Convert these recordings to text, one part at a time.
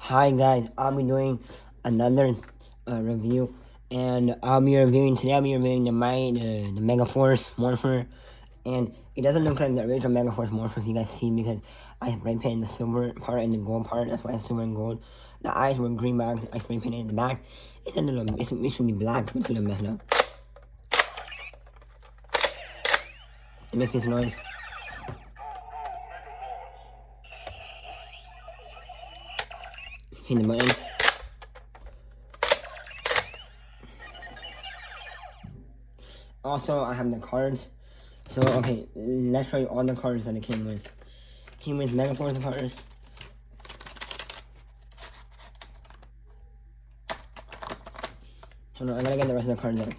Hi guys, I'll be doing another review, and I'll be reviewing the Megaforce Morpher, and it doesn't look like the original Megaforce Morpher if you guys see, because I spray painted the silver part and the gold part. That's why it's silver and gold. The eyes were green back. I spray painted in the back. It should be black, but it's a little messed up. It makes this noise. Hit the button. Also, I have the cards. So, okay, let's show you all the cards that it came with. Came with Megaforce cards. Hold on, I gotta get the rest of the cards out.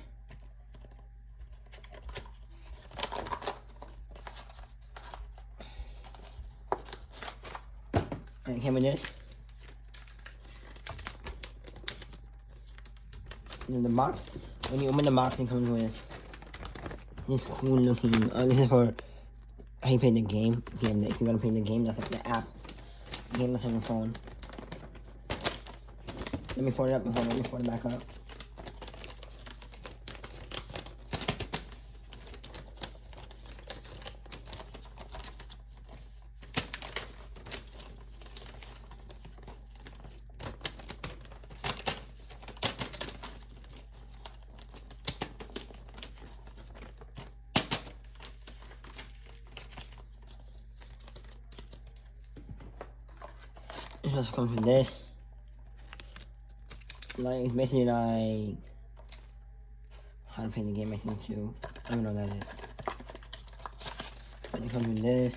Alright, came with this. And then the box. When you open the box, it comes with this cool looking. This is for how you play the game. If you want to play the game, that's like the app. Game that's on your phone. Let me fold it up. Hold on, let me fold it back up. This also comes with this. Like, it's basically like how to play the game, I think, too. I don't know what that is. But it comes with this.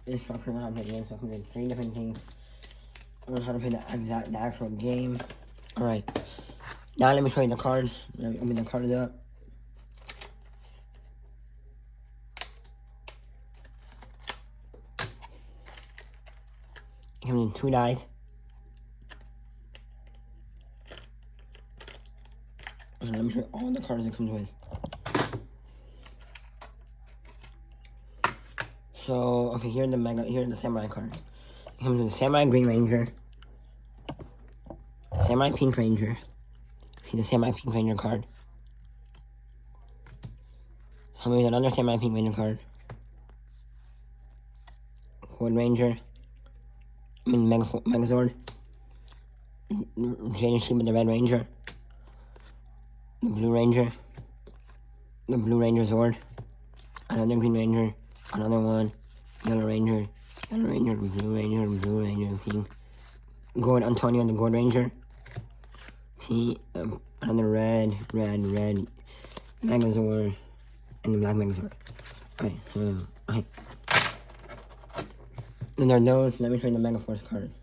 Instructions on how to play the game, so it comes with 3 different things. On how to play the actual game. Alright. Now let me show you the cards. Let me open the cards up. It comes in 2 dice. And let me show you all the cards it comes with. So, okay, here's the Samurai card. It comes with the Samurai Green Ranger, Samurai Pink Ranger. See the Samurai Pink Ranger card. Comes with another Samurai Pink Ranger card. Gold Ranger. Megazord. Jaden Sheep with the Red Ranger. The Blue Ranger. The Blue Ranger Zord. Another Green Ranger. Another one. Yellow Ranger. Yellow Ranger. Blue Ranger. Blue Ranger. Pink. Gold Antonio the Gold Ranger. Another red Megazord. And the Black Megazord. Alright, okay. Then there are those. Let me show you the Megaforce cards.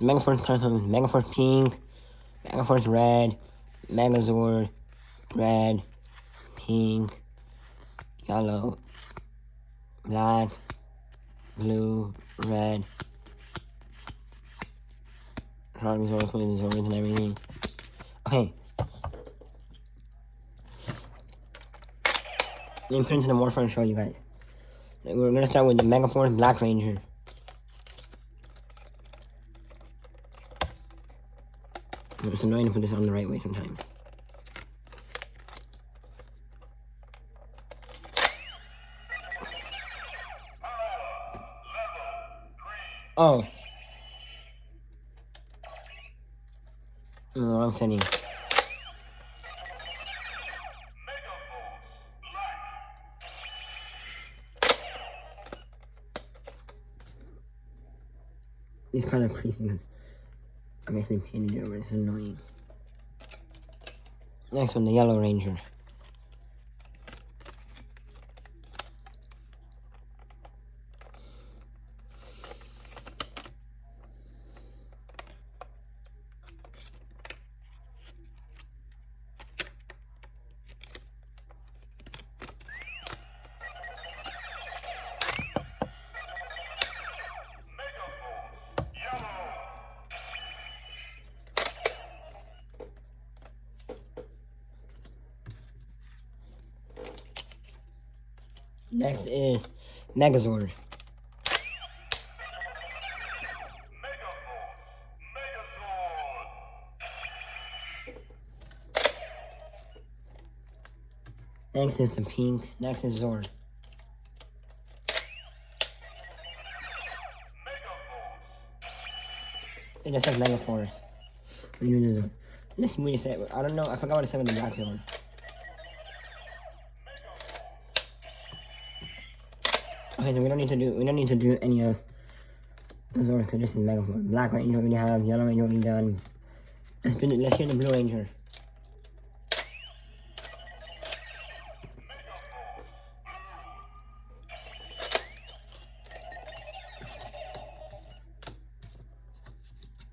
The Megaforce cards come with Megaforce Pink, Megaforce Red, Megazord, Red, Pink, Yellow, Black, Blue, Red. Zords with the Zords and everything. Okay. Let me put into the Morpher and show you guys. We're gonna start with the Megaforce Black Ranger. It's annoying to put this on the right way sometimes. Oh. No, I'm setting. It's kind of creepy because I'm actually painted it over. It's annoying. Next one, the Yellow Ranger. Next is Megazord. Next is the pink. Next is Zord. It just says Megaforce. When you do Zord. Let's see what it said. I don't know. I forgot what it said with the black Zord. Okay, so we don't need to do any of the Zords because this is Megaforce. Black Ranger already have. Yellow Ranger already done. Let's hear the Blue Ranger.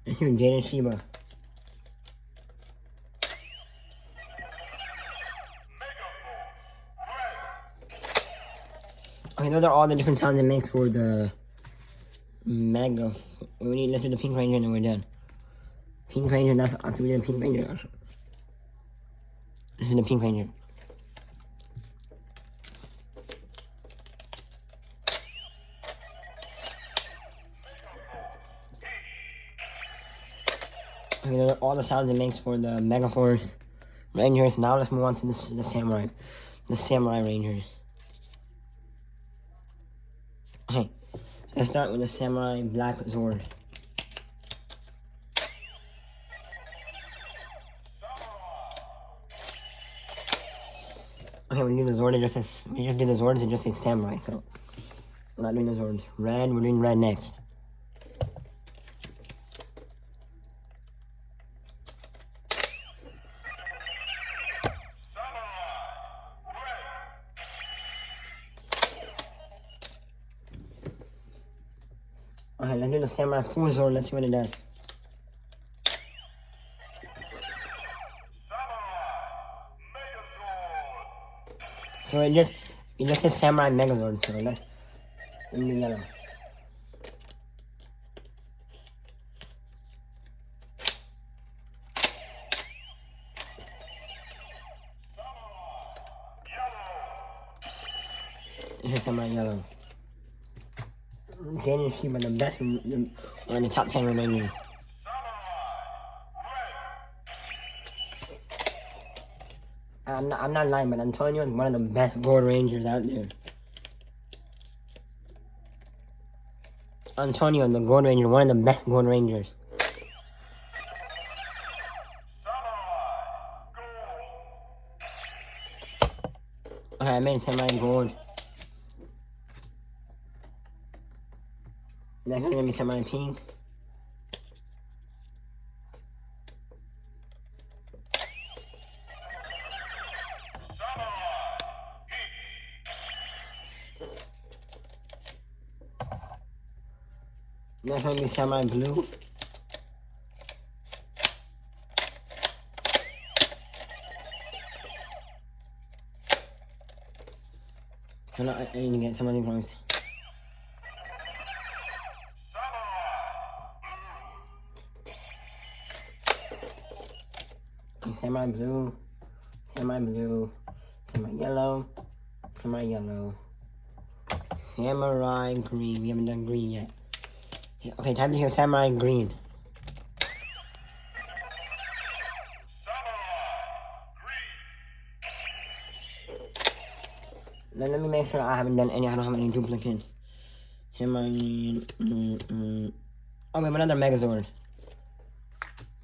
Let's hear Jaden Sheba. Okay, those are all the different sounds it makes for the Mega. Let's do the Pink Ranger and then we're done. Pink Ranger, that's after we do the Pink Ranger. Let's do the Pink Ranger. Okay, those are all the sounds it makes for the Megaforce Rangers. Now let's move on to the Samurai. The Samurai Rangers. Okay, let's start with the Samurai Black Zord. Okay, we do the Zord, we just do the Zords, it just says Samurai, so we're not doing the Zords. Red, we're doing red next. Okay, let's do the Samurai Full Zord, let's see what it does. So it just says Samurai Megazord, so let's do yellow. It says Samurai Yellow. Jaden Sheba, the best, one of the top 10 remaining. I'm not lying, but Antonio is one of the best Gold Rangers out there. Antonio, the Gold Ranger, one of the best Gold Rangers. Okay, I made Samurai Gold. Next one's gonna be Samurai Pink. Next one will be Samurai Blue. I need to get some of these ones. Samurai Blue, Samurai Blue, Samurai Yellow, Samurai Yellow, Samurai Green. We haven't done green yet. Okay, time to hear Samurai Green. Now let me make sure I don't have any duplicates. Samurai, oh, we have another Megazord.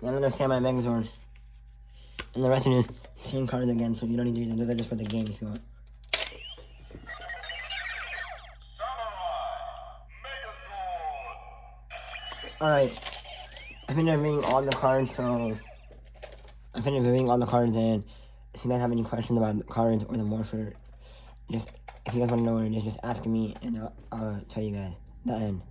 Another Samurai Megazord. And the rest is same cards again, so you don't need to use them. Those are just for the game if you want. Alright. I finished reviewing all the cards, so I finished reviewing all the cards, and if you guys have any questions about the cards or the Morpher, if you guys want to know what it is, just ask me and I'll tell you guys. The end.